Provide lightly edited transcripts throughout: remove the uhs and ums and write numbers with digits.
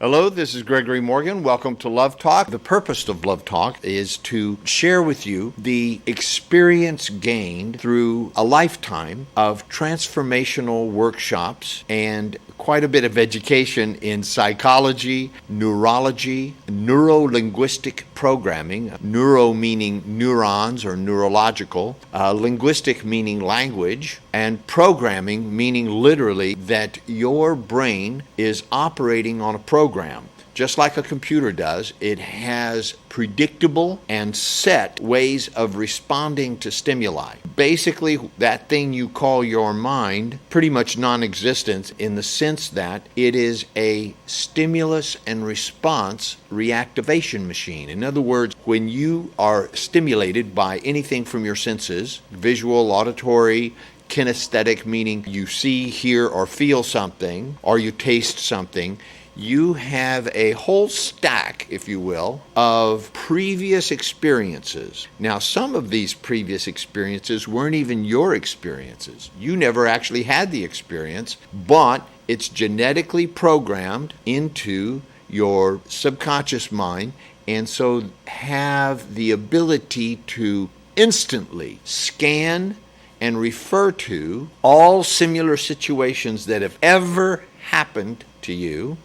Hello, this is Gregory Morgan. Welcome to Love Talk. The purpose of Love Talk is to share with you the experience gained through a lifetime of transformational workshops and quite a bit of education in psychology, neurology, NeuralLinguistic Programming, neuro meaning neurons or neurological, linguistic meaning language, and programming meaning literally that your brain is operating on a program. Just like a computer does, it has predictable and set ways of responding to stimuli. Basically, that thing you call your mind, pretty much non-existent in the sense that it is a stimulus and response reactivation machine. In other words, when you are stimulated by anything from your senses, visual, auditory, kinesthetic, meaning you see, hear, or feel something, or you taste something, you have a whole stack, if you will, of previous experiences. Now, some of these previous experiences weren't even your experiences. You never actually had the experience, but it's genetically programmed into your subconscious mind, and so have the ability to instantly scan and refer to all similar situations that have ever happened to you,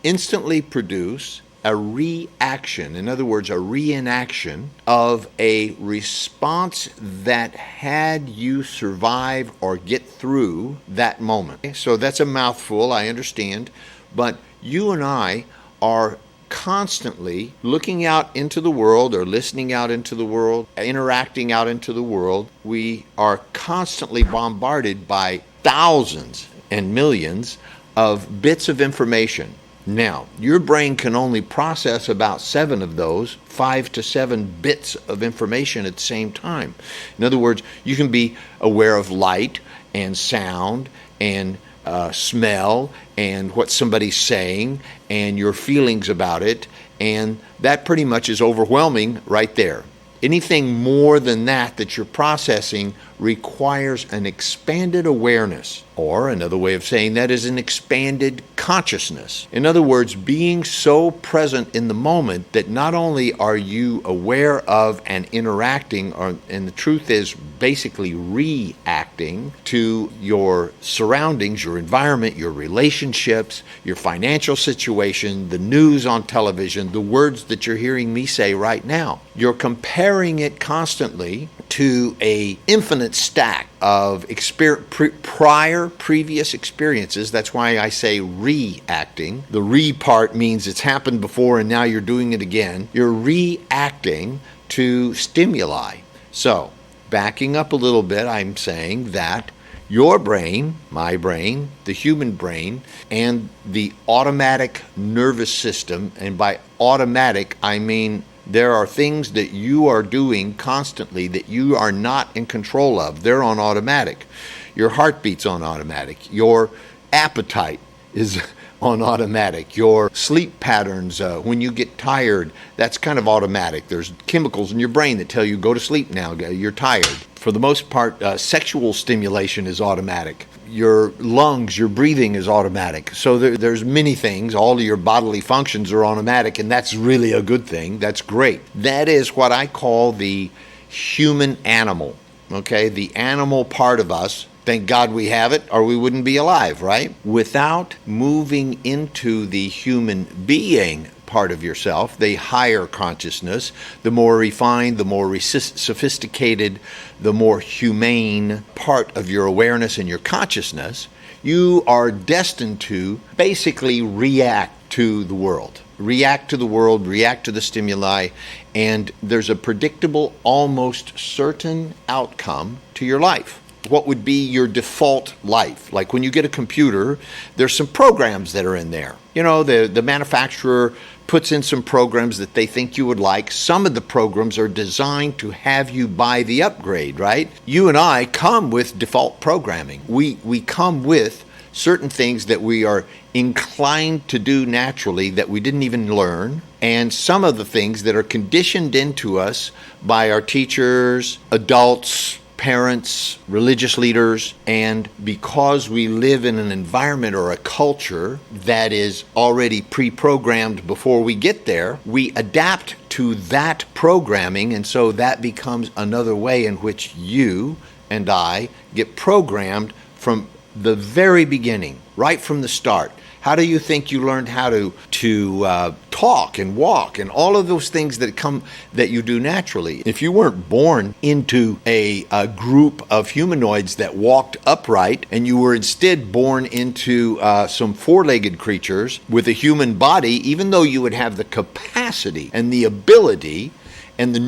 instantly produce a reaction, in other words, a reenaction of a response that had you survive or get through that moment. So that's a mouthful, I understand, but you and I are constantly looking out into the world or listening out into the world, interacting out into the world. We are constantly bombarded by thousands and millions of bits of information. Now, your brain can only process about 7 of those, 5 to 7 bits of information at the same time. In other words, you can be aware of light and sound and smell and what somebody's saying and your feelings about it, and that pretty much is overwhelming right there. Anything more than that you're processing requires an expanded awareness, or another way of saying that is an expanded consciousness. In other words, being so present in the moment that not only are you aware of and interacting, and the truth is basically reacting to your surroundings, your environment, your relationships, your financial situation, the news on television, the words that you're hearing me say right now. You're comparing it constantly to a infinite stack of previous experiences. That's why I say reacting. The re part means it's happened before and now you're doing it again. You're reacting to stimuli. So, backing up a little bit, I'm saying that your brain, my brain, the human brain, and the automatic nervous system, and by automatic I mean there are things that you are doing constantly that you are not in control of. They're on automatic. Your heartbeat's on automatic. Your appetite is on automatic. Your sleep patterns, when you get tired, that's kind of automatic. There's chemicals in your brain that tell you, go to sleep now, you're tired. For the most part, sexual stimulation is automatic. Your lungs, your breathing is automatic. So there's many things. All of your bodily functions are automatic, and that's really a good thing. That's great. That is what I call the human animal, okay? The animal part of us. Thank God we have it, or we wouldn't be alive, right? Without moving into the human being part of yourself, the higher consciousness, the more refined, the more sophisticated, the more humane part of your awareness and your consciousness, you are destined to basically react to the world. React to the world, react to the stimuli, and there's a predictable, almost certain outcome to your life. What would be your default life? Like when you get a computer, there's some programs that are in there. You know, the manufacturer puts in some programs that they think you would like. Some of the programs are designed to have you buy the upgrade, right? You and I come with default programming. We come with certain things that we are inclined to do naturally that we didn't even learn, and some of the things that are conditioned into us by our teachers, adults, parents, religious leaders, and because we live in an environment or a culture that is already pre-programmed before we get there, we adapt to that programming, and so that becomes another way in which you and I get programmed from the very beginning, right from the start. How do you think you learned how to talk and walk and all of those things that you do naturally? If you weren't born into a group of humanoids that walked upright, and you were instead born into some four-legged creatures with a human body, even though you would have the capacity and the ability and the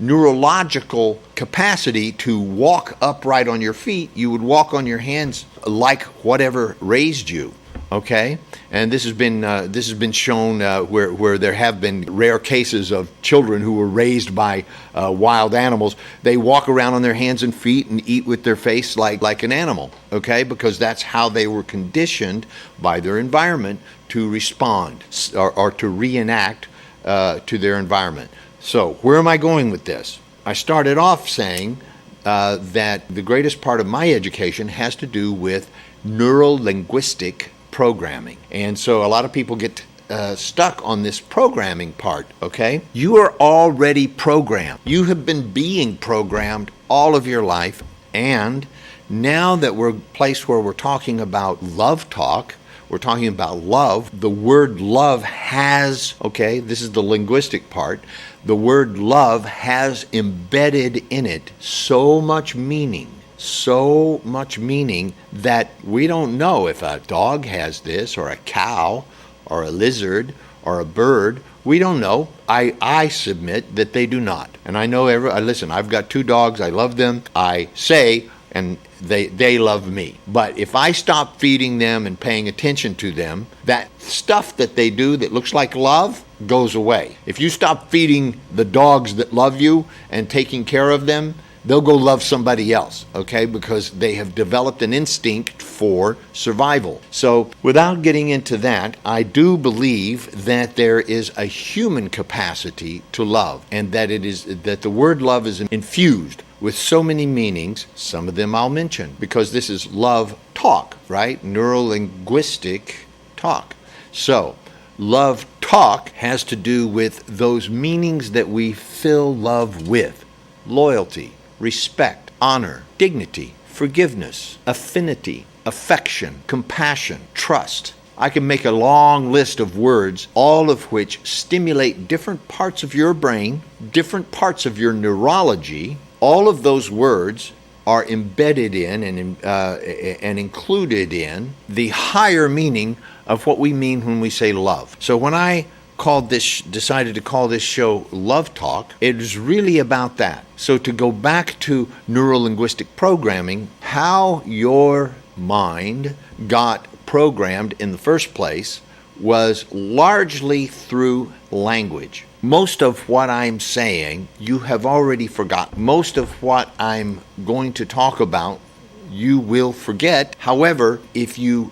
neurological capacity to walk upright on your feet, you would walk on your hands like whatever raised you. Okay, and this has been shown where there have been rare cases of children who were raised by wild animals. They walk around on their hands and feet and eat with their face like an animal. Okay, because that's how they were conditioned by their environment to respond or to reenact to their environment. So where am I going with this? I started off saying that the greatest part of my education has to do with NeuralLinguistic Programming. And so a lot of people get stuck on this programming part, okay? You are already programmed. You have been being programmed all of your life, and now that we're a place where we're talking about love talk, we're talking about love, the word love has, okay, this is the linguistic part, the word love has embedded in it so much meaning that we don't know if a dog has this, or a cow, or a lizard, or a bird. We don't know. I submit that they do not. And I know listen, I've got 2 dogs. I love them. I say, and they love me. But if I stop feeding them and paying attention to them, that stuff that they do that looks like love goes away. If you stop feeding the dogs that love you and taking care of them, they'll go love somebody else, okay? Because they have developed an instinct for survival. So without getting into that, I do believe that there is a human capacity to love, and that the word love is infused with so many meanings. Some of them I'll mention, because this is love talk, right? Neuro-linguistic talk. So love talk has to do with those meanings that we fill love with: loyalty, respect, honor, dignity, forgiveness, affinity, affection, compassion, trust. I can make a long list of words, all of which stimulate different parts of your brain, different parts of your neurology. All of those words are embedded in and included in the higher meaning of what we mean when we say love. So when I decided to call this show Love Talk, it is really about that. So to go back to NeuralLinguistic Programming, how your mind got programmed in the first place was largely through language. Most of what I'm saying, you have already forgotten. Most of what I'm going to talk about, you will forget. However, if you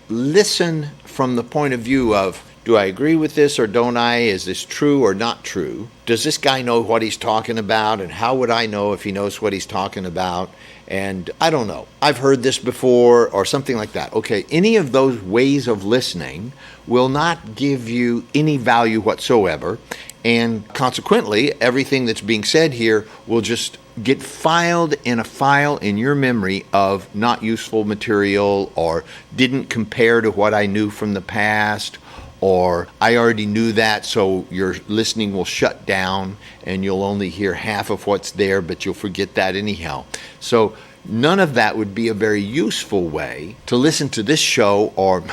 listen from the point of view of, do I agree with this or don't I? Is this true or not true? Does this guy know what he's talking about? And how would I know if he knows what he's talking about? And I don't know. I've heard this before, or something like that. Okay, any of those ways of listening will not give you any value whatsoever. And consequently, everything that's being said here will just get filed in a file in your memory of not useful material, or didn't compare to what I knew from the past, or I already knew that, so your listening will shut down and you'll only hear half of what's there, but you'll forget that anyhow. So none of that would be a very useful way to listen to this show, or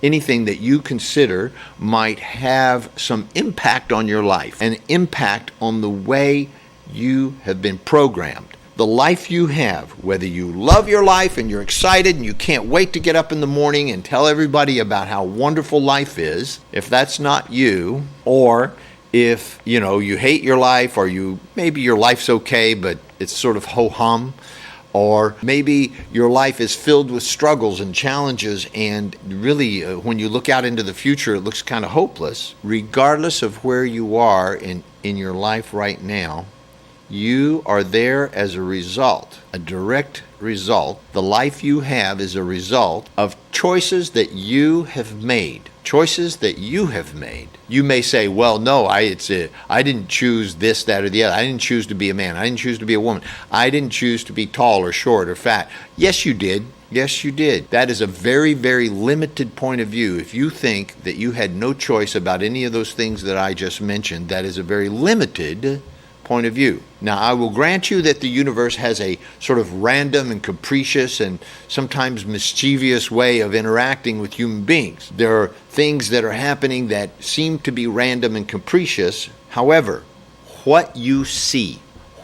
anything that you consider might have some impact on your life, an impact on the way you have been programmed. The life you have, whether you love your life and you're excited and you can't wait to get up in the morning and tell everybody about how wonderful life is, if that's not you, or if you hate your life, or maybe your life's okay but it's sort of ho-hum, or maybe your life is filled with struggles and challenges, and really when you look out into the future it looks kind of hopeless. Regardless of where you are in your life right now, You are there as a result, a direct result. The life you have is a result of choices that you have made. Choices that you have made. You may say, well, no, I didn't choose this, that, or the other. I didn't choose to be a man. I didn't choose to be a woman. I didn't choose to be tall or short or fat. Yes, you did. Yes, you did. That is a very, very limited point of view. If you think that you had no choice about any of those things that I just mentioned, that is a very limited point of view. Now, I will grant you that the universe has a sort of random and capricious and sometimes mischievous way of interacting with human beings. There are things that are happening that seem to be random and capricious. However, what you see,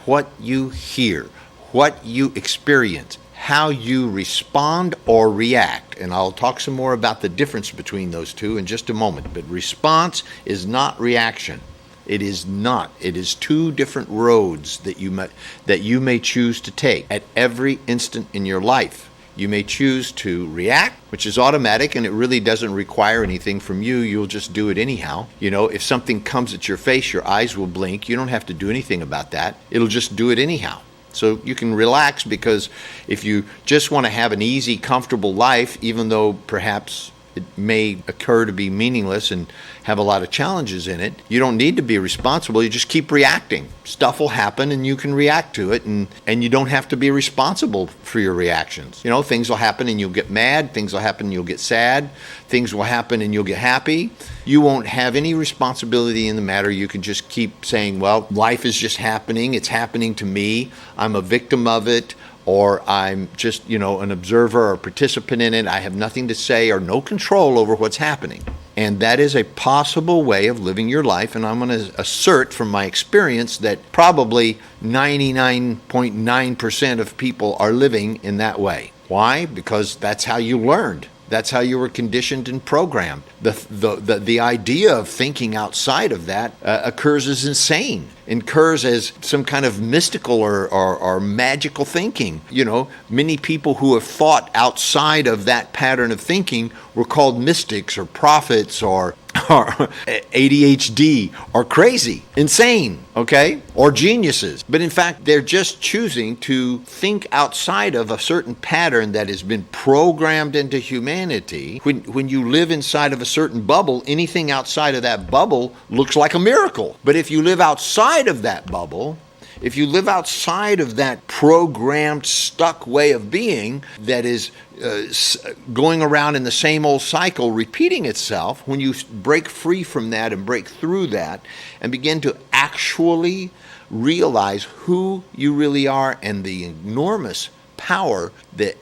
what you hear, what you experience, how you respond or react, and I'll talk some more about the difference between those two in just a moment, but response is not reaction. It is not. It is two different roads that you may choose to take at every instant in your life. You may choose to react, which is automatic, and it really doesn't require anything from you. You'll just do it anyhow. You know, if something comes at your face, your eyes will blink. You don't have to do anything about that. It'll just do it anyhow. So you can relax, because if you just want to have an easy, comfortable life, even though perhaps it may occur to be meaningless and have a lot of challenges in it, you don't need to be responsible. You just keep reacting. Stuff will happen and you can react to it, and you don't have to be responsible for your reactions. You know, things will happen and you'll get mad. Things will happen and you'll get sad. Things will happen and you'll get happy. You won't have any responsibility in the matter. You can just keep saying, well, life is just happening. It's happening to me. I'm a victim of it. Or I'm just, an observer or participant in it. I have nothing to say or no control over what's happening. And that is a possible way of living your life. And I'm going to assert from my experience that probably 99.9% of people are living in that way. Why? Because that's how you learned. That's how you were conditioned and programmed. The idea of thinking outside of that occurs as insane, occurs as some kind of mystical or magical thinking. You know, many people who have thought outside of that pattern of thinking were called mystics or prophets or ADHD or crazy, insane, okay, or geniuses. But in fact, they're just choosing to think outside of a certain pattern that has been programmed into humanity. When you live inside of a certain bubble, anything outside of that bubble looks like a miracle. But if you live outside of that bubble, if you live outside of that programmed, stuck way of being that is going around in the same old cycle, repeating itself, when you break free from that and break through that and begin to actually realize who you really are and the enormous power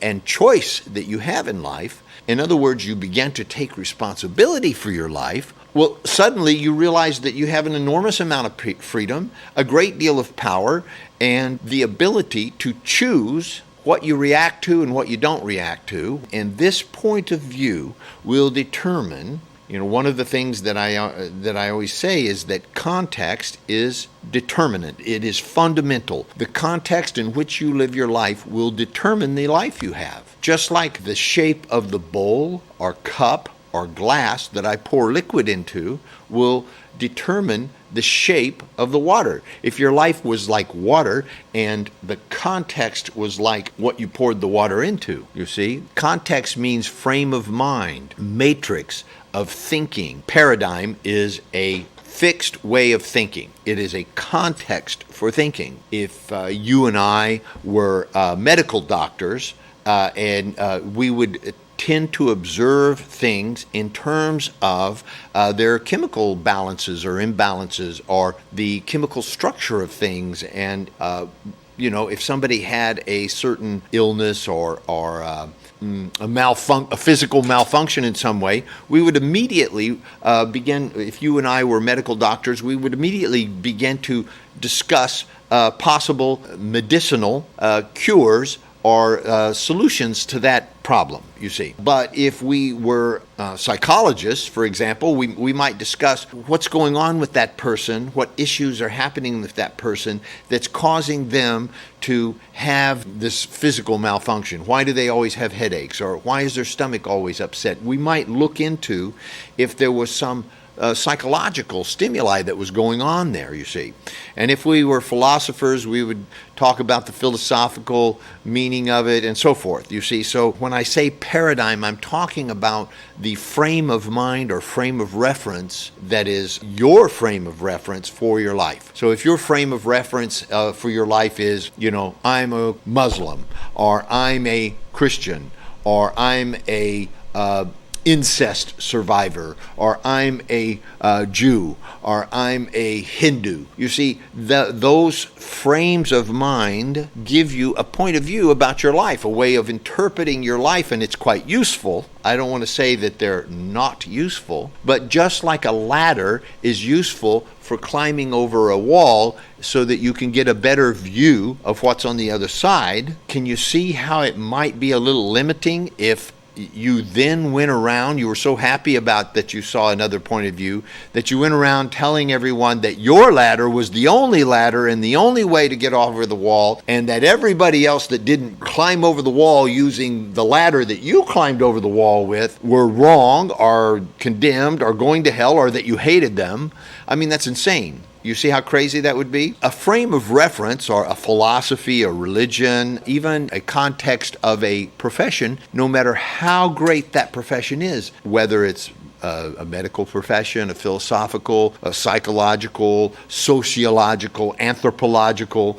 and choice that you have in life, in other words, you begin to take responsibility for your life, well, suddenly you realize that you have an enormous amount of freedom, a great deal of power, and the ability to choose what you react to and what you don't react to. And this point of view will determine, one of the things that I always say is that context is determinant. It is fundamental. The context in which you live your life will determine the life you have. Just like the shape of the bowl or cup or glass that I pour liquid into will determine the shape of the water. If your life was like water and the context was like what you poured the water into, you see, context means frame of mind, matrix of thinking. Paradigm is a fixed way of thinking. It is a context for thinking. If you and I were medical doctors and we would tend to observe things in terms of their chemical balances or imbalances or the chemical structure of things. And, if somebody had a certain illness or a physical malfunction in some way, we would immediately begin, if you and I were medical doctors, we would immediately begin to discuss possible medicinal cures or solutions to that problem, you see. But if we were psychologists, for example, we might discuss what's going on with that person, what issues are happening with that person that's causing them to have this physical malfunction. Why do they always have headaches? Or why is their stomach always upset? We might look into if there was some psychological stimuli that was going on there, you see. And if we were philosophers, we would talk about the philosophical meaning of it and so forth, you see. So when I say paradigm, I'm talking about the frame of mind or frame of reference that is your frame of reference for your life. So if your frame of reference for your life is, I'm a Muslim, or I'm a Christian, or I'm a incest survivor, or I'm a Jew, or I'm a Hindu. You see, those frames of mind give you a point of view about your life, a way of interpreting your life, and it's quite useful. I don't want to say that they're not useful, but just like a ladder is useful for climbing over a wall so that you can get a better view of what's on the other side, can you see how it might be a little limiting if you then went around, you were so happy about that you saw another point of view, that you went around telling everyone that your ladder was the only ladder and the only way to get over the wall, and that everybody else that didn't climb over the wall using the ladder that you climbed over the wall with were wrong or condemned or going to hell, or that you hated them. I mean, that's insane. You see how crazy that would be? A frame of reference, or a philosophy, a religion, even a context of a profession, no matter how great that profession is, whether it's a medical profession, a philosophical, a psychological, sociological, anthropological,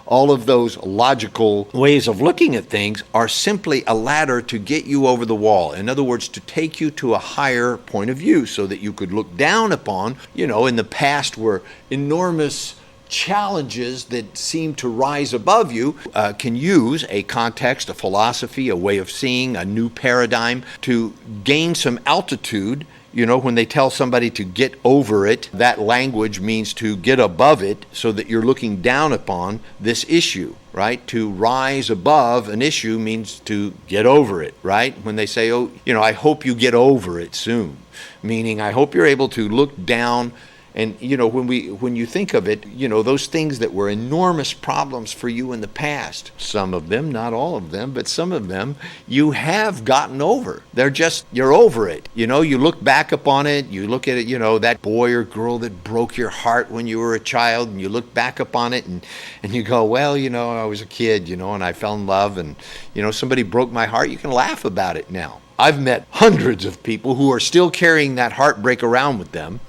all of those logical ways of looking at things are simply a ladder to get you over the wall. In other words, to take you to a higher point of view so that you could look down upon, in the past were enormous challenges that seem to rise above you, can use a context, a philosophy, a way of seeing, a new paradigm to gain some altitude. When they tell somebody to get over it, that language means to get above it so that you're looking down upon this issue, right? To rise above an issue means to get over it, right? When they say, I hope you get over it soon, meaning I hope you're able to look down. And, when you think of it, those things that were enormous problems for you in the past, some of them, not all of them, but some of them, you have gotten over. You're over it. You look back upon it, you look at it, that boy or girl that broke your heart when you were a child, and you look back upon it and you go, well, I was a kid, and I fell in love, and, somebody broke my heart. You can laugh about it now. I've met hundreds of people who are still carrying that heartbreak around with them,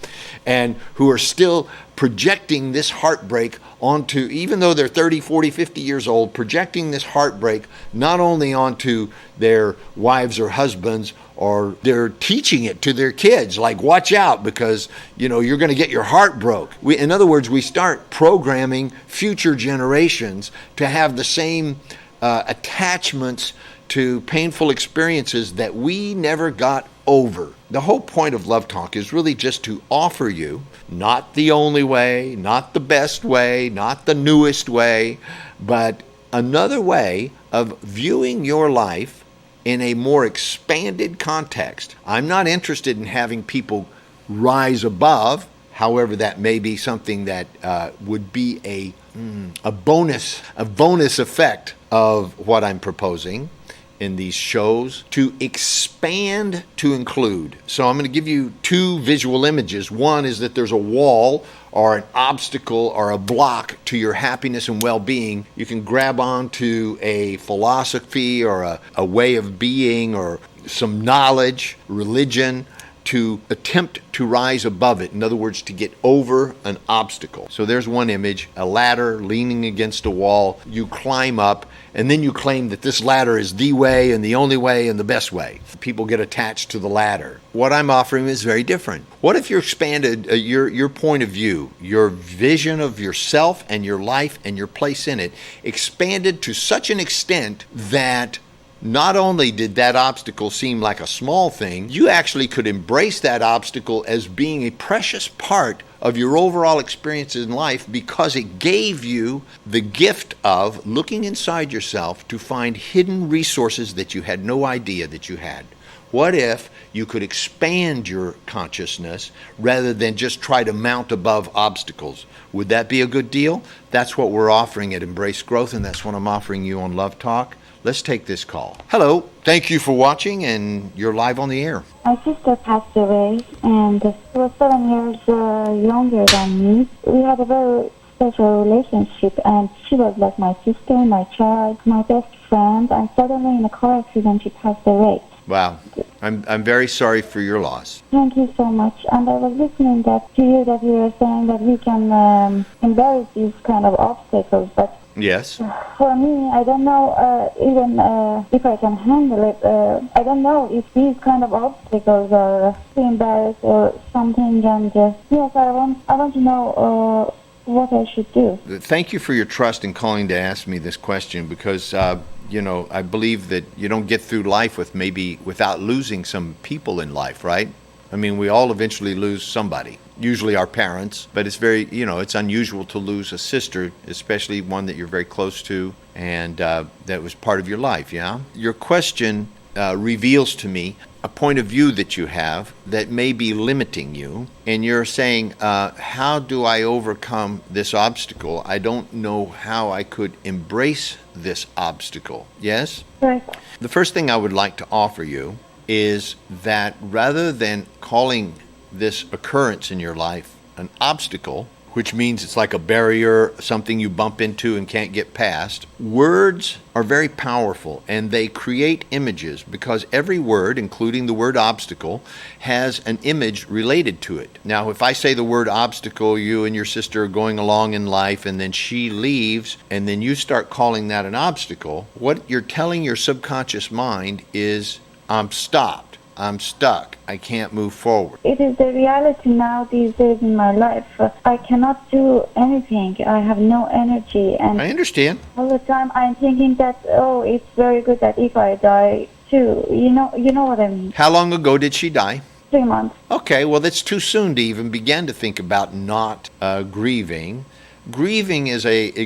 and who are still projecting this heartbreak onto, even though they're 30, 40, 50 years old, projecting this heartbreak not only onto their wives or husbands, or they're teaching it to their kids, like, watch out because, you're going to get your heart broke. In other words, we start programming future generations to have the same attachments to painful experiences that we never got over. The whole point of Love Talk is really just to offer you, not the only way, not the best way, not the newest way, but another way of viewing your life in a more expanded context. I'm not interested in having people rise above, however that may be something that would be a bonus effect of what I'm proposing in these shows, to expand to include. So I'm going to give you two visual images. One is that there's a wall or an obstacle or a block to your happiness and well-being. You can grab onto a philosophy or a way of being or some knowledge, religion, to attempt to rise above it. In other words, to get over an obstacle. So there's one image, a ladder leaning against a wall. You climb up, and then you claim that this ladder is the way and the only way and the best way. People get attached to the ladder. What I'm offering is very different. What if you expanded your point of view, your vision of yourself and your life and your place in it, expanded to such an extent that not only did that obstacle seem like a small thing, you actually could embrace that obstacle as being a precious part of your overall experience in life, because it gave you the gift of looking inside yourself to find hidden resources that you had no idea that you had. What if you could expand your consciousness rather than just try to mount above obstacles? Would that be a good deal? That's what we're offering at Embrace Growth, and that's what I'm offering you on Love Talk. Let's take this call. Hello. Thank you for watching, and you're live on the air. My sister passed away, and she was 7 years younger than me. We had a very special relationship, and she was like my sister, my child, my best friend, and suddenly in a car accident she passed away. Wow. I'm very sorry for your loss. Thank you so much. And I was listening to you that you were saying that we can embrace these kind of obstacles, but Yes. for me, I don't know even if I can handle it. I don't know if these kind of obstacles are too embarrassed or something. And yes, I want to know what I should do. Thank you for your trust in calling to ask me this question, because I believe that you don't get through life without losing some people in life, right? I mean, we all eventually lose somebody, usually our parents, but it's it's unusual to lose a sister, especially one that you're very close to and that was part of your life, yeah? Your question reveals to me a point of view that you have that may be limiting you, and you're saying, how do I overcome this obstacle? I don't know how I could embrace this obstacle, yes? Right. The first thing I would like to offer you is that rather than calling this occurrence in your life an obstacle, which means it's like a barrier, something you bump into and can't get past, words are very powerful, and they create images, because every word, including the word obstacle, has an image related to it. Now, if I say the word obstacle, you and your sister are going along in life, and then she leaves, and then you start calling that an obstacle, what you're telling your subconscious mind is, I'm stopped, I'm stuck, I can't move forward. It is the reality now these days in my life. I cannot do anything. I have no energy, and I understand. all the time I'm thinking that, it's very good that if I die too. You know what I mean. How long ago did she die? 3 months. Okay, well, that's too soon to even begin to think about not grieving. Grieving is an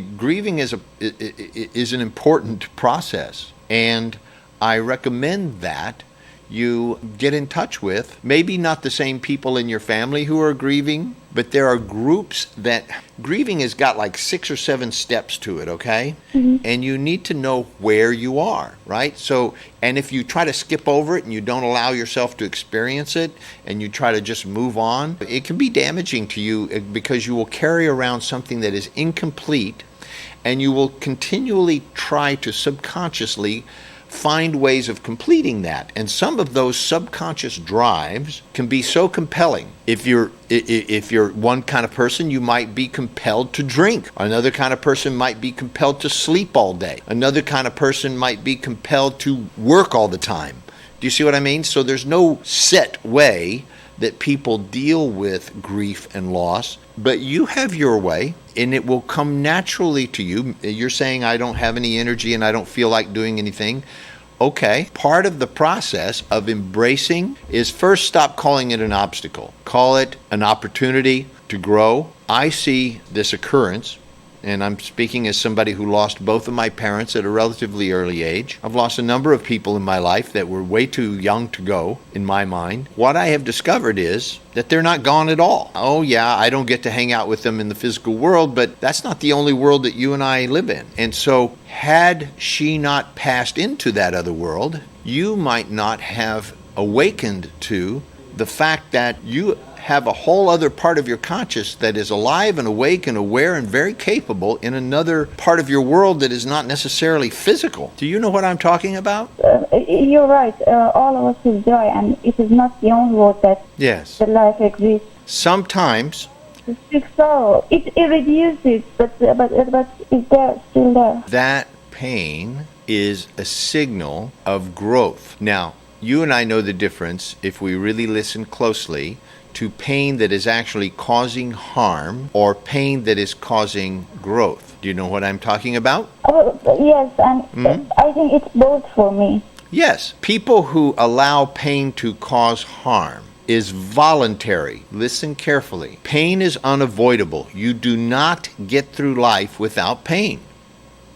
important process, and I recommend that you get in touch with, maybe not the same people in your family who are grieving, but there are groups that grieving has got like 6 or 7 steps to it, okay? Mm-hmm. And you need to know where you are, right? So, and if you try to skip over it and you don't allow yourself to experience it and you try to just move on, it can be damaging to you, because you will carry around something that is incomplete, and you will continually try to subconsciously find ways of completing that. And some of those subconscious drives can be so compelling. If you're one kind of person, you might be compelled to drink. Another kind of person might be compelled to sleep all day. Another kind of person might be compelled to work all the time. Do you see what I mean? So there's no set way that people deal with grief and loss, but you have your way, and it will come naturally to you. You're saying, I don't have any energy and I don't feel like doing anything. Okay, part of the process of embracing is first stop calling it an obstacle. Call it an opportunity to grow. I see this occurrence, and I'm speaking as somebody who lost both of my parents at a relatively early age. I've lost a number of people in my life that were way too young to go, in my mind. What I have discovered is that they're not gone at all. Oh yeah, I don't get to hang out with them in the physical world, but that's not the only world that you and I live in. And so, had she not passed into that other world, you might not have awakened to the fact that you have a whole other part of your conscious that is alive and awake and aware and very capable in another part of your world that is not necessarily physical. Do you know what I'm talking about? You're right. All of us is joy, and it is not the only world that that life exists. Sometimes It's sorrow. It reduces, but it's there, still there. That pain is a signal of growth. Now, you and I know the difference, if we really listen closely, to pain that is actually causing harm or pain that is causing growth. Do you know what I'm talking about? Yes, and I think it's both for me. Yes. People who allow pain to cause harm is voluntary. Listen carefully. Pain is unavoidable. You do not get through life without pain.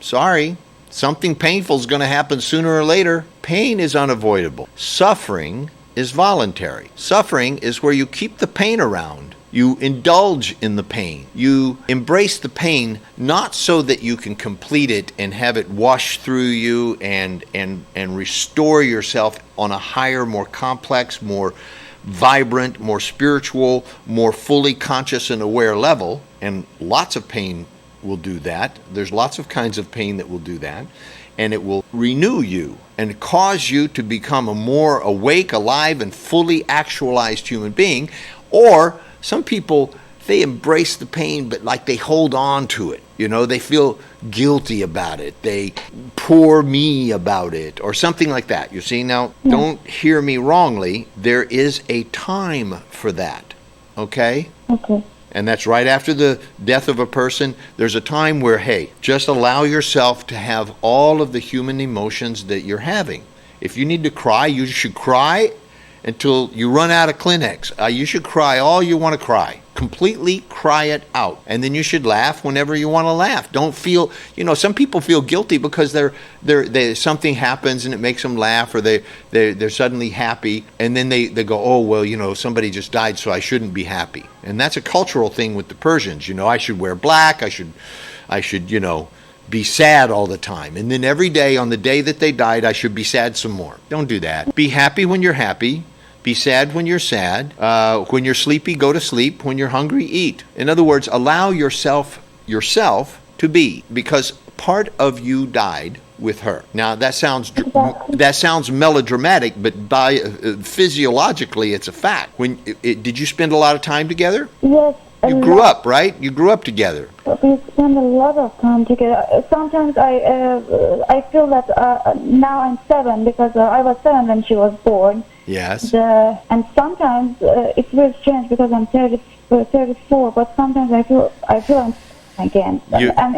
Sorry. Something painful is going to happen sooner or later. Pain is unavoidable. Suffering is voluntary. Suffering is where you keep the pain around You indulge in the pain. You embrace the pain not so that you can complete it and have it wash through you and restore yourself on a higher, more complex, more vibrant, more spiritual, more fully conscious and aware level. And lots of pain will do that. There's lots of kinds of pain that will do that. And it will renew you and cause you to become a more awake, alive, and fully actualized human being. Or some people, they embrace the pain, but like they hold on to it. You know, they feel guilty about it. They poor me about it or something like that. You see, now, don't hear me wrongly. There is a time for that. Okay? Okay. And that's right after the death of a person. There's a time where, hey, just allow yourself to have all of the human emotions that you're having. If you need to cry, you should cry until you run out of Kleenex. You should cry all you want to cry. Completely cry it out. And then you should laugh whenever you want to laugh. Don't feel, some people feel guilty because they're something happens and it makes them laugh, or they're suddenly happy, and then they go, oh, well, somebody just died, so I shouldn't be happy. And that's a cultural thing with the Persians. I should wear black, I should, be sad all the time. And then every day on the day that they died, I should be sad some more. Don't do that. Be happy when you're happy. Be sad when you're sad. When you're sleepy, go to sleep. When you're hungry, eat. In other words, allow yourself to be, because part of you died with her. Now that sounds melodramatic, but physiologically, it's a fact. Did you spend a lot of time together? Yes. You grew up, right? You grew up together. We spend a lot of time together. Sometimes I feel that now I'm 7 because I was 7 when she was born. Yes. And sometimes it's very strange because I'm 34, but sometimes I feel I'm again. And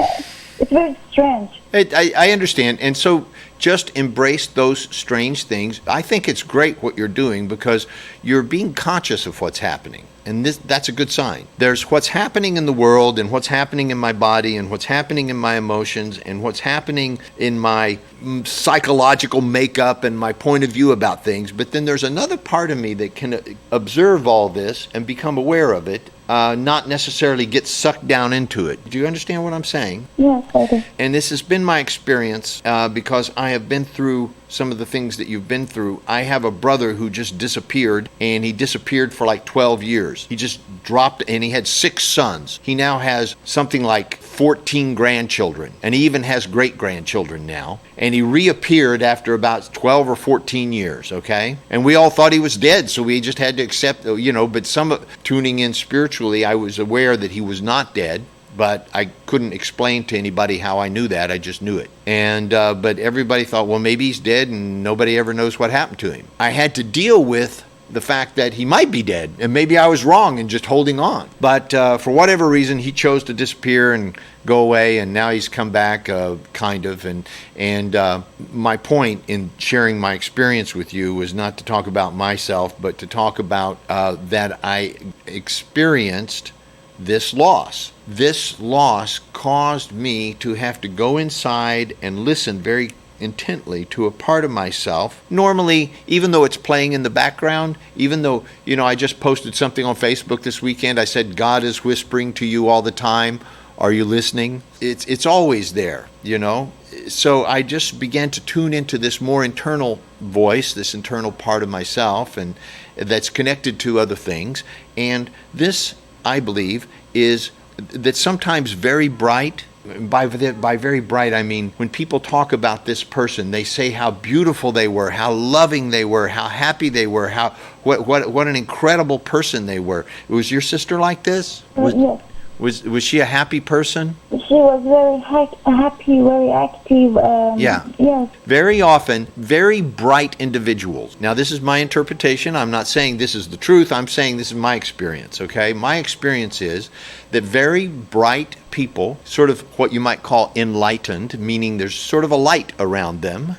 it's very strange. I understand. And so just embrace those strange things. I think it's great what you're doing because you're being conscious of what's happening. And that's a good sign. There's what's happening in the world and what's happening in my body and what's happening in my emotions and what's happening in my psychological makeup and my point of view about things. But then there's another part of me that can observe all this and become aware of it, not necessarily get sucked down into it. Do you understand what I'm saying? Yes, I do. And this has been my experience because I have been through some of the things that you've been through. I have a brother who just disappeared, and he disappeared for like 12 years. He just dropped, and he had 6 sons. He now has something like 14 grandchildren, and he even has great-grandchildren now. And he reappeared after about 12 or 14 years, okay? And we all thought he was dead, so we just had to accept, but tuning in spiritually, I was aware that he was not dead. But I couldn't explain to anybody how I knew that. I just knew it. And but everybody thought, well, maybe he's dead and nobody ever knows what happened to him. I had to deal with the fact that he might be dead, and maybe I was wrong in just holding on. But for whatever reason, he chose to disappear and go away, and now he's come back, kind of. And my point in sharing my experience with you was not to talk about myself, but to talk about that I experienced this loss. This loss caused me to have to go inside and listen very intently to a part of myself. Normally, even though it's playing in the background, even though, I just posted something on Facebook this weekend, I said, God is whispering to you all the time. Are you listening? It's always there, So I just began to tune into this more internal voice, this internal part of myself, and that's connected to other things. And this, I believe, is that sometimes very bright. By very bright, I mean when people talk about this person, they say how beautiful they were, how loving they were, how happy they were, what an incredible person they were. Was your sister like this? Yes. Was she a happy person? She was very happy, very active. Yeah. Yes. Very often, very bright individuals. Now, this is my interpretation. I'm not saying this is the truth. I'm saying this is my experience, okay? My experience is that very bright people, sort of what you might call enlightened, meaning there's sort of a light around them,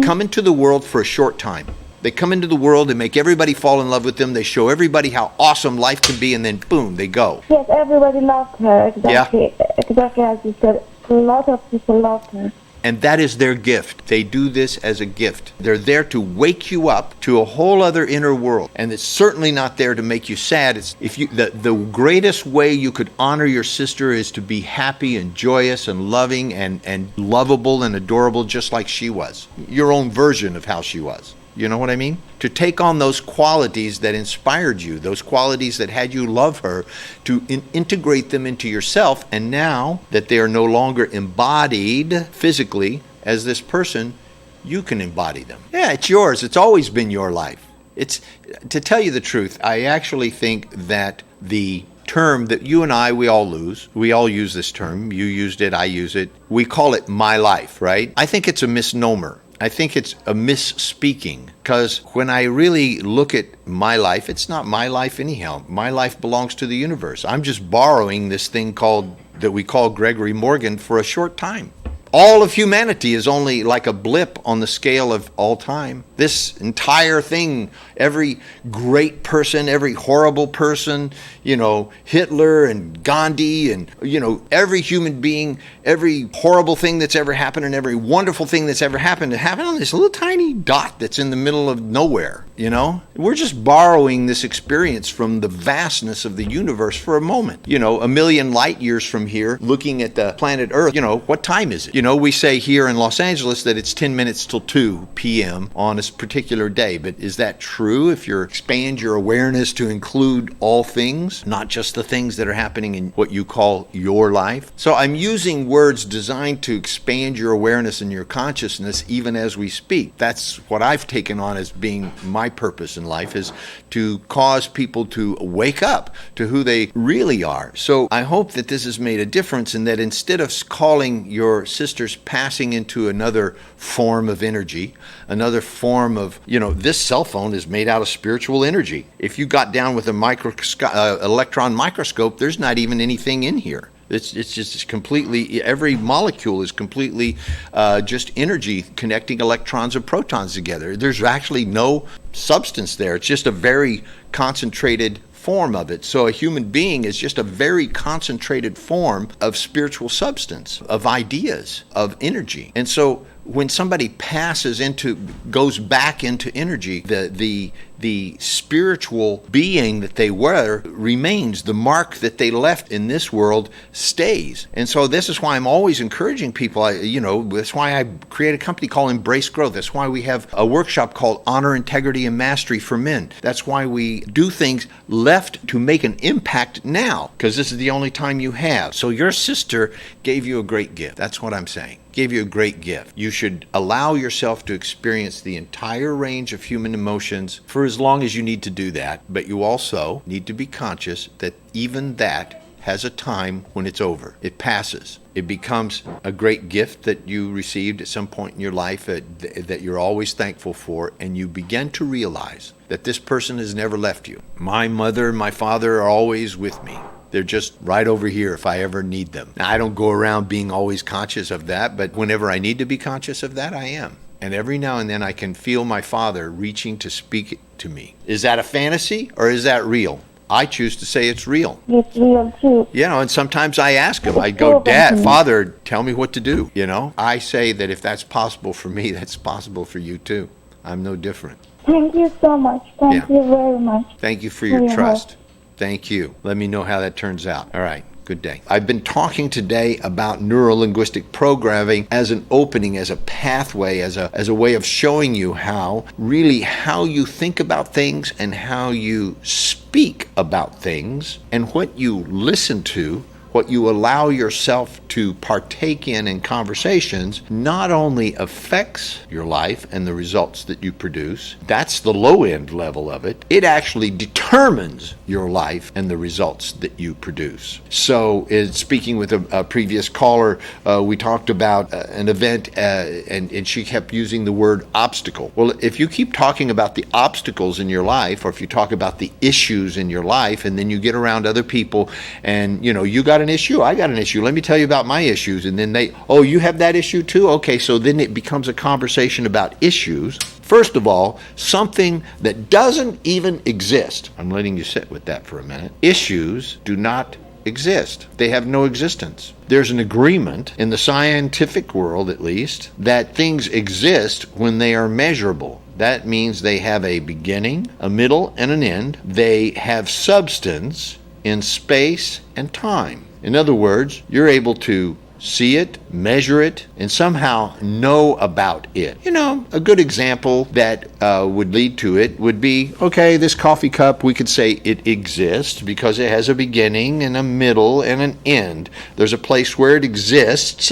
come into the world for a short time. They come into the world and make everybody fall in love with them. They show everybody how awesome life can be, and then boom, they go. Yes, everybody loved her. Exactly. Yeah. Exactly as you said. A lot of people loved her. And that is their gift. They do this as a gift. They're there to wake you up to a whole other inner world. And it's certainly not there to make you sad. It's the greatest way you could honor your sister is to be happy and joyous and loving and lovable and adorable just like she was. Your own version of how she was. You know what I mean? To take on those qualities that inspired you, those qualities that had you love her, to integrate them into yourself. And now that they are no longer embodied physically as this person, you can embody them. Yeah, it's yours. It's always been your life. It's, to tell you the truth, I actually think that the term that you and I, we all use this term. You used it, I use it. We call it my life, right? I think it's a misnomer. I think it's a misspeaking, because when I really look at my life, it's not my life anyhow. My life belongs to the universe. I'm just borrowing this thing that we call Gregory Morgan for a short time. All of humanity is only like a blip on the scale of all time. This entire thing, every great person, every horrible person, Hitler and Gandhi and, every human being, every horrible thing that's ever happened and every wonderful thing that's ever happened on this little tiny dot that's in the middle of nowhere, We're just borrowing this experience from the vastness of the universe for a moment. A million light years from here, looking at the planet Earth, what time is it? We say here in Los Angeles that it's 10 minutes till 2 p.m. on a particular day, but is that true if you expand your awareness to include all things, not just the things that are happening in what you call your life? So I'm using words designed to expand your awareness and your consciousness even as we speak. That's what I've taken on as being my purpose in life, is to cause people to wake up to who they really are. So I hope that this has made a difference, and that instead of calling your sister's passing into another form of energy, another form of, this cell phone is made out of spiritual energy. If you got down with a electron microscope, there's not even anything in here. It's just completely, every molecule is completely just energy connecting electrons and protons together. There's actually no substance there. It's just a very concentrated form of it. So a human being is just a very concentrated form of spiritual substance, of ideas, of energy. And so when somebody goes back into energy, the spiritual being that they were remains. The mark that they left in this world stays. And so this is why I'm always encouraging people. That's why I create a company called Embrace Growth. That's why we have a workshop called Honor, Integrity, and Mastery for Men. That's why we do things left to make an impact now, because this is the only time you have. So your sister gave you a great gift. That's what I'm saying. Gave you a great gift. You should allow yourself to experience the entire range of human emotions for as long as you need to do that, but you also need to be conscious that even that has a time when it's over. It passes. It becomes a great gift that you received at some point in your life that you're always thankful for, and you begin to realize that this person has never left you. My mother and my father are always with me. They're just right over here if I ever need them. Now, I don't go around being always conscious of that, but whenever I need to be conscious of that, I am. And every now and then I can feel my father reaching to speak to me. Is that a fantasy or is that real? I choose to say it's real. It's real too. And sometimes I ask him, I go, Dad, Father, tell me what to do. I say that if that's possible for me, that's possible for you too. I'm no different. Thank you so much. Thank you very much. Thank you for your trust. Thank you. Let me know how that turns out. All right. Good day. I've been talking today about neuro-linguistic programming as an opening, as a pathway, as a way of showing you how you think about things and how you speak about things, and what you listen to, what you allow yourself to partake in conversations, not only affects your life and the results that you produce. That's the low end level of it. It actually determines your life and the results that you produce. So in speaking with a previous caller, we talked about an event and she kept using the word obstacle. Well, if you keep talking about the obstacles in your life, or if you talk about the issues in your life, and then you get around other people and you got an issue, I got an issue, let me tell you about my issues, and then you have that issue too? Okay, so then it becomes a conversation about issues. First of all, something that doesn't even exist. I'm letting you sit with that for a minute. Issues do not exist. They have no existence. There's an agreement, in the scientific world at least, that things exist when they are measurable. That means they have a beginning, a middle, and an end. They have substance in space and time. In other words, you're able to see it, measure it, and somehow know about it. You know, a good example that would lead to it would be, okay, this coffee cup, we could say it exists because it has a beginning and a middle and an end. There's a place where it exists,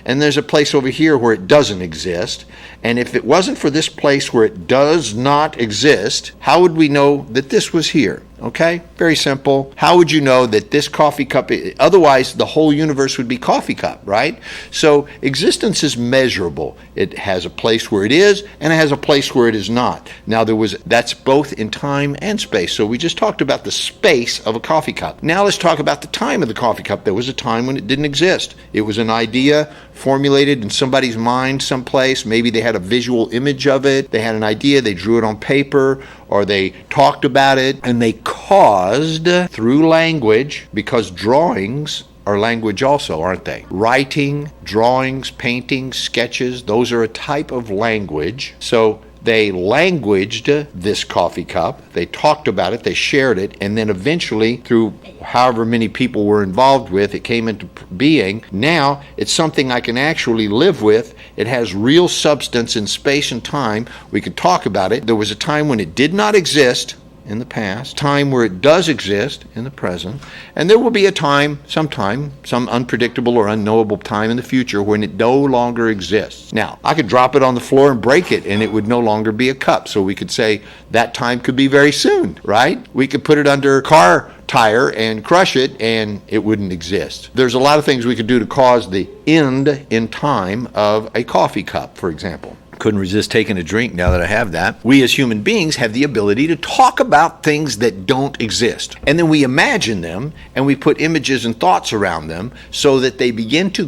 and there's a place over here where it doesn't exist. And if it wasn't for this place where it does not exist, how would we know that this was here? Okay, very simple. How would you know that this coffee cup, otherwise the whole universe would be coffee cup, right? So existence is measurable. It has a place where it is, and it has a place where it is not. Now that's both in time and space. So we just talked about the space of a coffee cup. Now let's talk about the time of the coffee cup. There was a time when it didn't exist. It was an idea formulated in somebody's mind someplace. Maybe they had a visual image of it. They had an idea, they drew it on paper, or they talked about it, and they caused, through language, because drawings are language also, aren't they? Writing, drawings, painting, sketches, those are a type of language. So they languaged this coffee cup, they talked about it, they shared it, and then eventually, through however many people were involved with, it came into being. Now, it's something I can actually live with. It has real substance in space and time. We could talk about it. There was a time when it did not exist in the past, time where it does exist in the present, and there will be a time, sometime, some unpredictable or unknowable time in the future when it no longer exists. Now, I could drop it on the floor and break it, and it would no longer be a cup. So we could say that time could be very soon, right? We could put it under a car tire and crush it, and it wouldn't exist. There's a lot of things we could do to cause the end in time of a coffee cup, for example. Couldn't resist taking a drink now that I have that. We as human beings have the ability to talk about things that don't exist. And then we imagine them, and we put images and thoughts around them so that they begin to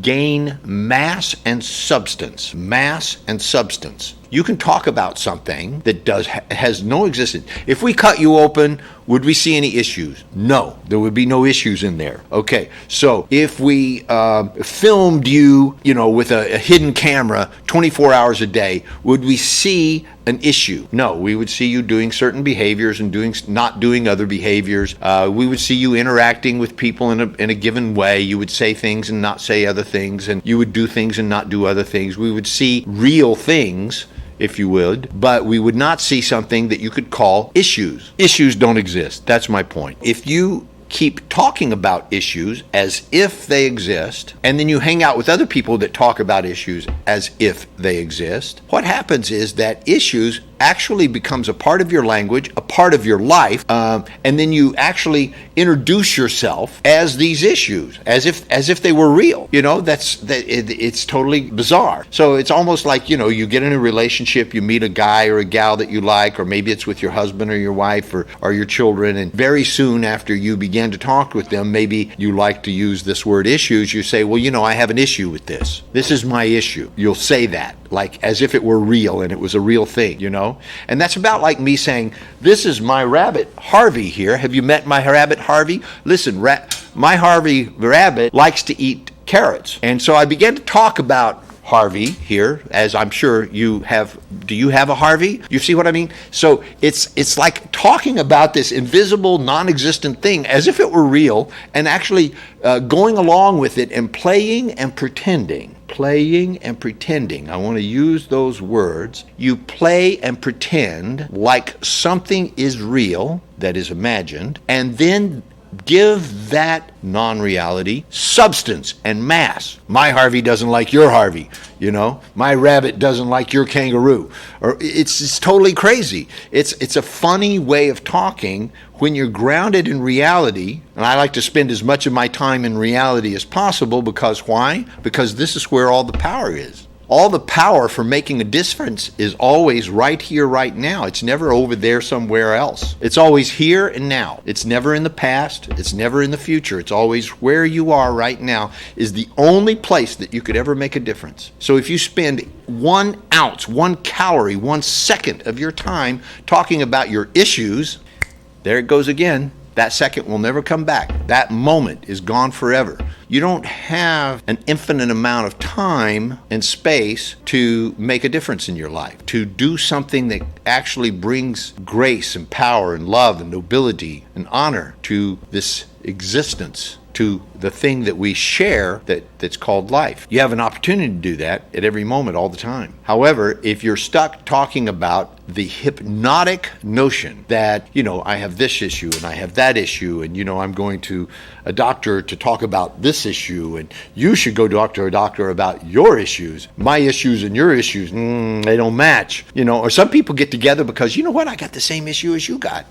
gain mass and substance. Mass and substance. You can talk about something that has no existence. If we cut you open, would we see any issues? No, there would be no issues in there. Okay, so if we filmed you, with a hidden camera 24 hours a day, would we see an issue? No, we would see you doing certain behaviors and not doing other behaviors. We would see you interacting with people in a given way. You would say things and not say other things, and you would do things and not do other things. We would see real things, if you would, but we would not see something that you could call issues. Issues don't exist. That's my point. If you keep talking about issues as if they exist, and then you hang out with other people that talk about issues as if they exist, what happens is that issues actually becomes a part of your language, a part of your life, and then you actually introduce yourself as these issues, as if they were real. It's totally bizarre. So it's almost like, you get in a relationship, you meet a guy or a gal that you like, or maybe it's with your husband or your wife or your children, and very soon after you begin to talk with them, maybe you like to use this word issues, you say, well, I have an issue with this. This is my issue. You'll say that, like as if it were real and it was a real thing, And that's about like me saying, this is my rabbit, Harvey here. Have you met my rabbit, Harvey? Listen, my Harvey rabbit likes to eat carrots. And so I began to talk about Harvey here, as I'm sure you have. Do you have a Harvey? You see what I mean? So it's like talking about this invisible, non-existent thing as if it were real, and actually going along with it and playing and pretending. Playing and pretending. I want to use those words. You play and pretend like something is real that is imagined, and then give that non-reality substance and mass. My Harvey doesn't like your Harvey, My rabbit doesn't like your kangaroo. Or it's totally crazy. It's a funny way of talking when you're grounded in reality. And I like to spend as much of my time in reality as possible because why? Because this is where all the power is. All the power for making a difference is always right here, right now. It's never over there somewhere else. It's always here and now. It's never in the past. It's never in the future. It's always where you are right now is the only place that you could ever make a difference. So if you spend 1 ounce, 1 calorie, 1 second of your time talking about your issues, there it goes again. That second will never come back. That moment is gone forever. You don't have an infinite amount of time and space to make a difference in your life, to do something that actually brings grace and power and love and nobility and honor to this existence, to the thing that we share that's called life. You have an opportunity to do that at every moment, all the time. However, if you're stuck talking about the hypnotic notion that, I have this issue and I have that issue, and, I'm going to a doctor to talk about this issue, and you should go talk to a doctor about your issues. My issues and your issues, they don't match. Or some people get together because, I got the same issue as you got.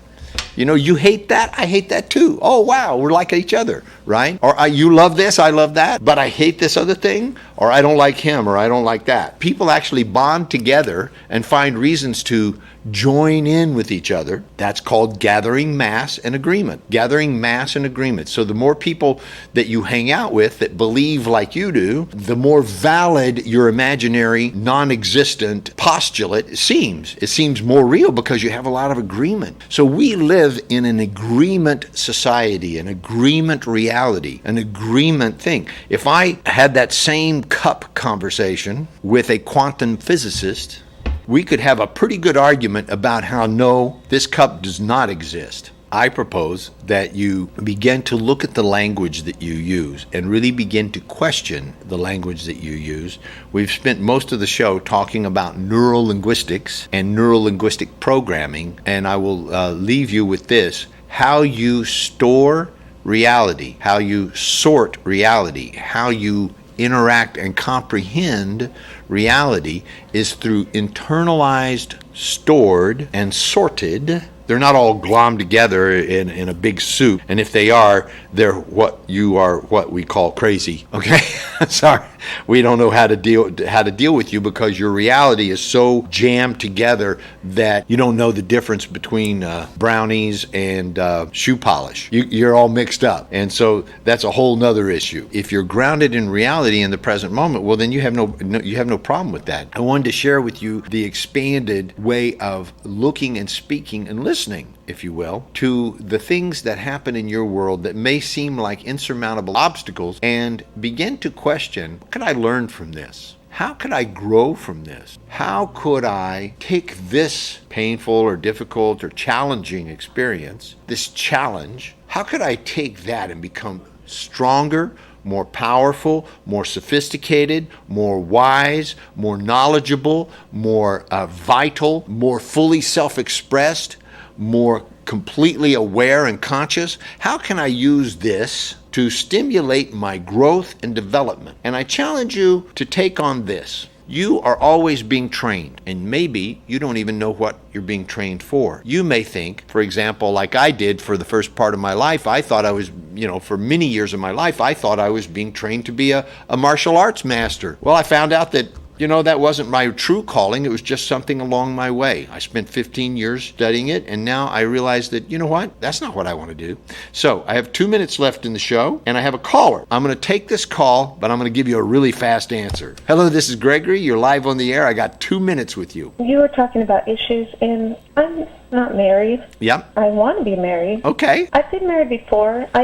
You hate that, I hate that too. Oh, wow, we're like each other, right? Or you love this, I love that, but I hate this other thing, or I don't like him, or I don't like that. People actually bond together and find reasons to join in with each other. That's called gathering mass and agreement. Gathering mass and agreement. So the more people that you hang out with that believe like you do, the more valid your imaginary, non-existent postulate seems. It seems more real because you have a lot of agreement. So we live in an agreement society, an agreement reality, an agreement thing. If I had that same cup conversation with a quantum physicist, we could have a pretty good argument about how no, this cup does not exist. I propose that you begin to look at the language that you use and really begin to question the language that you use. We've spent most of the show talking about neurolinguistics and neurolinguistic programming, and I will leave you with this: how you store reality, how you sort reality, how you interact and comprehend reality is through internalized, stored, and sorted. They're not all glommed together in a big soup, and if they are, they're what we call crazy. Okay, sorry, we don't know how to deal with you because your reality is so jammed together that you don't know the difference between brownies and shoe polish. You're all mixed up, and so that's a whole nother issue. If you're grounded in reality in the present moment, well, then you have no problem with that. I wanted to share with you the expanded way of looking and speaking and listening, if you will, to the things that happen in your world that may seem like insurmountable obstacles, and begin to question, what can I learn from this? How could I grow from this? How could I take this painful or difficult or challenging experience, this challenge, how could I take that and become stronger, more powerful, more sophisticated, more wise, more knowledgeable, more vital, more fully self-expressed, more completely aware and conscious? How can I use this to stimulate my growth and development? And I challenge you to take on this. You are always being trained, and maybe you don't even know what you're being trained for. You may think, for example, like I did for the first part of my life, I thought I was, for many years of my life, I thought I was being trained to be a martial arts master. Well, I found out that that wasn't my true calling. It was just something along my way. I spent 15 years studying it, and now I realize that, that's not what I want to do. So I have 2 minutes left in the show, and I have a caller. I'm going to take this call, but I'm going to give you a really fast answer. Hello, this is Gregory. You're live on the air. I got 2 minutes with you. You were talking about issues, and I'm not married. Yep. I want to be married. Okay. I've been married before. I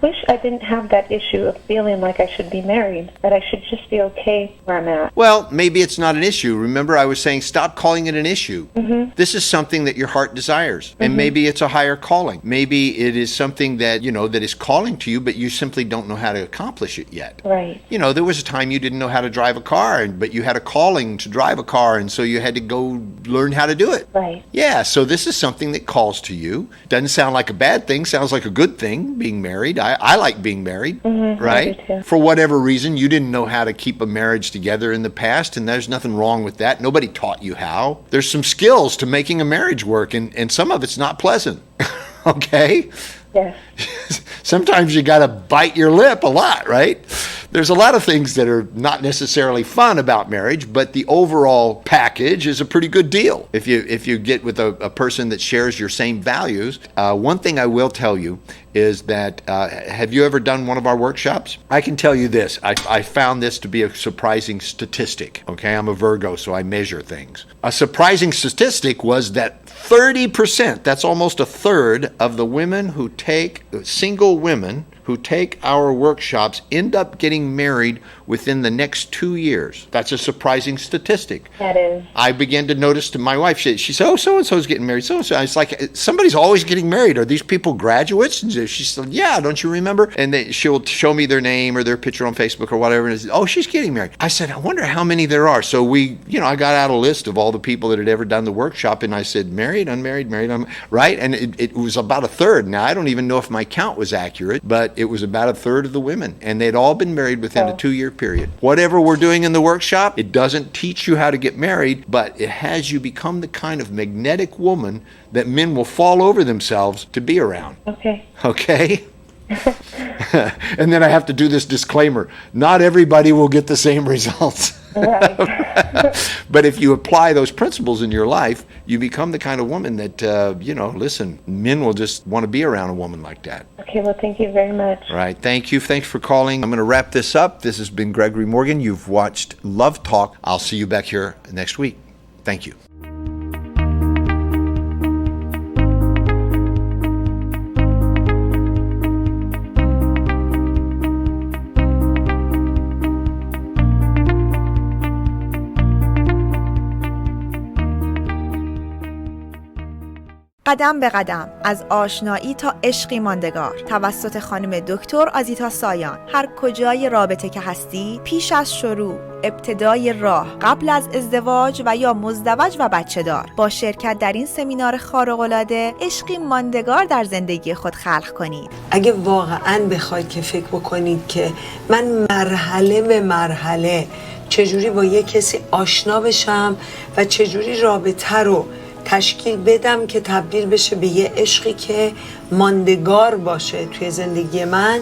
wish I didn't have that issue of feeling like I should be married, that I should just be okay where I'm at. Well, maybe it's not an issue. Remember, I was saying stop calling it an issue. Mm-hmm. This is something that your heart desires, and maybe it's a higher calling. Maybe it is something that, that is calling to you, but you simply don't know how to accomplish it yet. Right. There was a time you didn't know how to drive a car, but you had a calling to drive a car, and so you had to go learn how to do it. Right. Yeah, so this is something that calls to you. Doesn't sound like a bad thing, sounds like a good thing, being married. I like being married, right? I do too. For whatever reason, you didn't know how to keep a marriage together in the past, and there's nothing wrong with that. Nobody taught you how. There's some skills to making a marriage work, and some of it's not pleasant. Okay? Yes. Sometimes you got to bite your lip a lot, right? there's a lot of things that are not necessarily fun about marriage, but the overall package is a pretty good deal if you get with a person that shares your same values. One thing I will tell you is that, have you ever done one of our workshops? I can tell you this. I found this to be a surprising statistic. Okay, I'm a Virgo, so I measure things. A surprising statistic was that 30%, that's almost a third of the women who take, single women who take our workshops, end up getting married within the next 2 years. That's a surprising statistic. That is. I began to notice to my wife, she said, oh, so-and-so's getting married, so-and-so. It's like, somebody's always getting married. Are these people graduates? And she said, yeah, don't you remember? And she'll show me their name or their picture on Facebook or whatever, and says, oh, she's getting married. I said, I wonder how many there are. So I got out a list of all the people that had ever done the workshop, and I said, married, unmarried, right? And it was about a third. Now, I don't even know if my count was accurate, but it was about a third of the women, and they'd all been married within a 2-year period. Whatever we're doing in the workshop, it doesn't teach you how to get married, but it has you become the kind of magnetic woman that men will fall over themselves to be around. Okay? And then I have to do this disclaimer. Not everybody will get the same results. Right. But if you apply those principles in your life, you become the kind of woman that, listen, men will just want to be around a woman like that. Okay, well, thank you very much. All right, thank you. Thanks for calling. I'm going to wrap this up. This has been Gregory Morgan. You've watched Love Talk. I'll see you back here next week. Thank you. قدم به قدم از آشنایی تا عشقی ماندگار توسط خانم دکتر آزیتا سایان. هر کجای رابطه که هستی، پیش از شروع، ابتدای راه، قبل از ازدواج و یا مزدوج و بچه دار، با شرکت در این سمینار خارق‌العاده عشقی ماندگار در زندگی خود خلق کنید. اگه واقعاً بخواید که فکر بکنید که من مرحله به مرحله چجوری با یک کسی آشنا بشم و چجوری رابطه رو تشکیل بدم که تبدیل بشه به یه عشقی که ماندگار باشه توی زندگی من،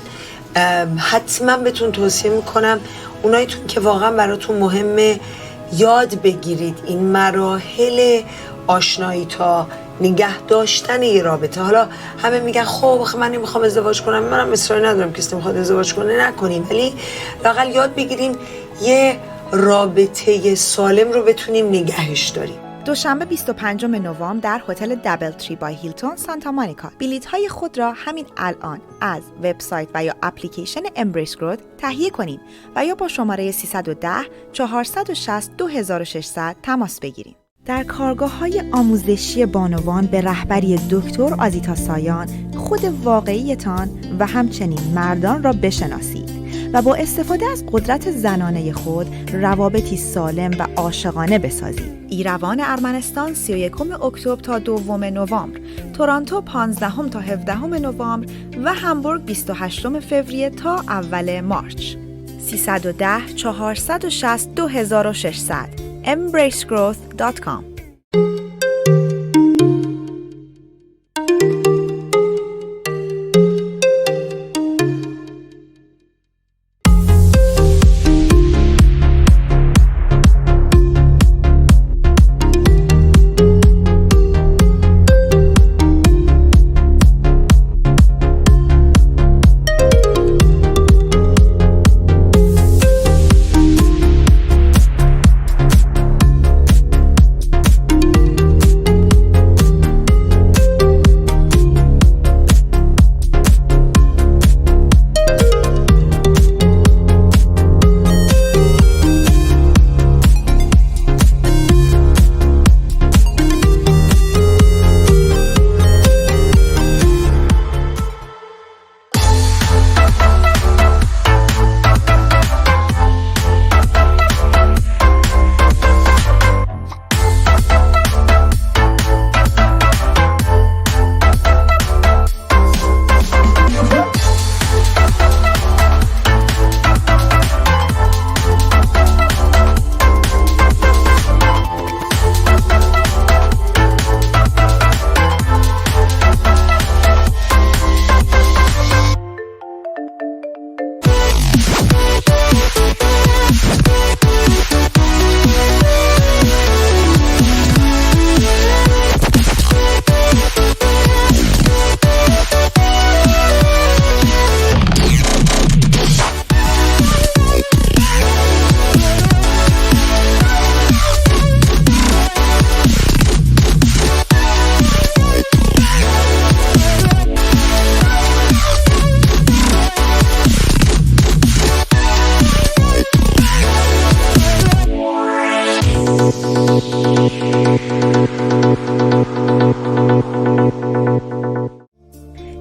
حتما بهتون توصیه میکنم اونایتون که واقعا براتون مهمه یاد بگیرید این مراحل آشنایی تا نگه داشتن یه رابطه. حالا همه میگن خب من نمیخوام ازدواج کنم، منم اصراری ندارم کسی نمیخواد ازدواج کنه، نکنیم، ولی لااقل یاد بگیریم یه رابطه سالم رو بتونیم نگهش داریم. دوشنبه 25 نوامبر در هتل دابل تری بای هیلتون سانتا مونیکا. بلیط‌های خود را همین الان از وبسایت و یا اپلیکیشن امبریس گروت تهیه کنید و یا با شماره 310 460 2600 تماس بگیرید. در کارگاه‌های آموزشی بانوان به رهبری دکتر آزیتا سایان، خود واقعیتان و همچنین مردان را بشناسید و با استفاده از قدرت زنانه خود روابطی سالم و عاشقانه بسازید. ایروان ارمنستان 31 اکتبر تا 2 نوامبر، تورنتو 15 تا 17 نوامبر و همبورگ 28 فوریه تا اول مارچ. 310 460 2600 embracegrowth.com.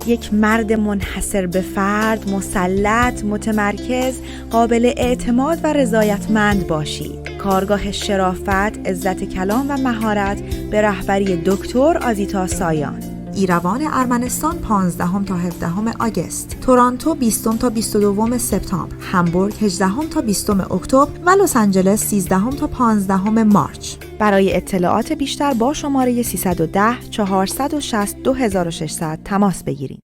یک مرد منحصر به فرد، مسلط، متمرکز، قابل اعتماد و رضایتمند باشید. کارگاه شرافت، عزت کلام و مهارت به رهبری دکتر آزیتا سایان. ایروان ارمنستان 15 تا 17 آگوست، تورنتو 20 تا 22 سپتامبر، همبورگ 18 تا 20 اکتبر و لس آنجلس 13 تا 15 مارچ. برای اطلاعات بیشتر با شماره 310 460 2600 تماس بگیرید.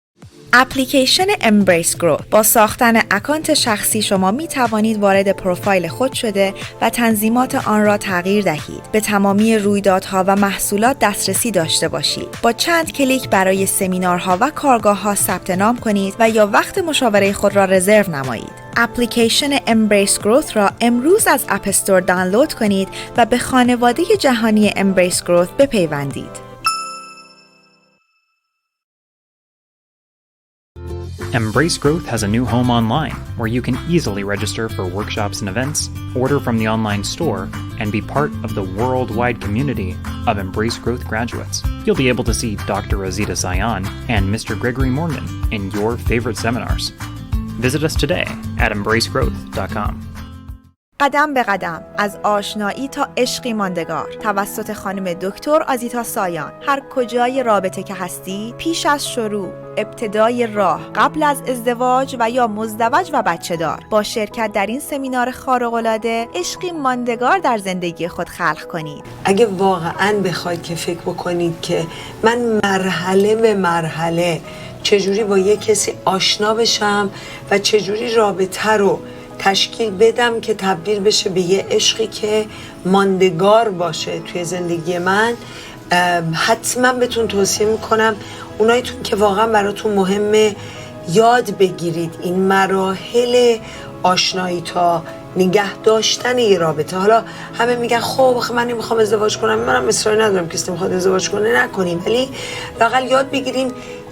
اپلیکیشن Embrace Growth با ساختن اکانت شخصی شما می توانید وارد پروفایل خود شده و تنظیمات آن را تغییر دهید. به تمامی رویدادها و محصولات دسترسی داشته باشید. با چند کلیک برای سمینارها و کارگاه‌ها ثبت نام کنید و یا وقت مشاوره خود را رزرو نمایید. اپلیکیشن Embrace Growth را امروز از اپ استور دانلود کنید و به خانواده جهانی Embrace Growth بپیوندید. Embrace Growth has a new home online where you can easily register for workshops and events, order from the online store, and be part of the worldwide community of Embrace Growth graduates. You'll be able to see Dr. Rosita Sayan and Mr. Gregory Morgan in your favorite seminars. Visit us today at embracegrowth.com. قدم به قدم از آشنایی تا عشقی ماندگار توسط خانم دکتر آزیتا سایان. هر کجای رابطه که هستی، پیش از شروع، ابتدای راه، قبل از ازدواج و یا مزدوج و بچه دار، با شرکت در این سمینار خارق‌العاده عشقی ماندگار در زندگی خود خلق کنید. اگه واقعاً بخواید که فکر بکنید که من مرحله به مرحله چجوری با یه کسی آشنا بشم و چجوری رابطه رو تشکیل بدم که تبدیل بشه به یه عشقی که ماندگار باشه توی زندگی من، حتما بهتون توصیه میکنم اونایتون که واقعا براتون مهمه یاد بگیرید این مراحل آشنایی تا نگه داشتن یه رابطه. حالا همه میگن خب من نمیخوام ازدواج کنم، منم اصراری ندارم کسی نمیخواد ازدواج کنه، نکنیم، ولی لااقل یاد بگیریم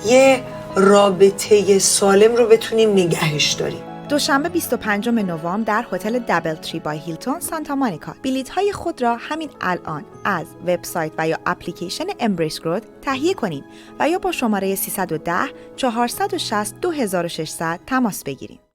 یه رابطه سالم رو بتونیم نگهش داریم. دوشنبه 25 نوامبر در هتل دابل تری بای هیلتون سانتا مونیکا. بلیط‌های خود را همین الان از وبسایت و یا اپلیکیشن Embrace Growth تهیه کنید و یا با شماره 310 460 2600 تماس بگیرید.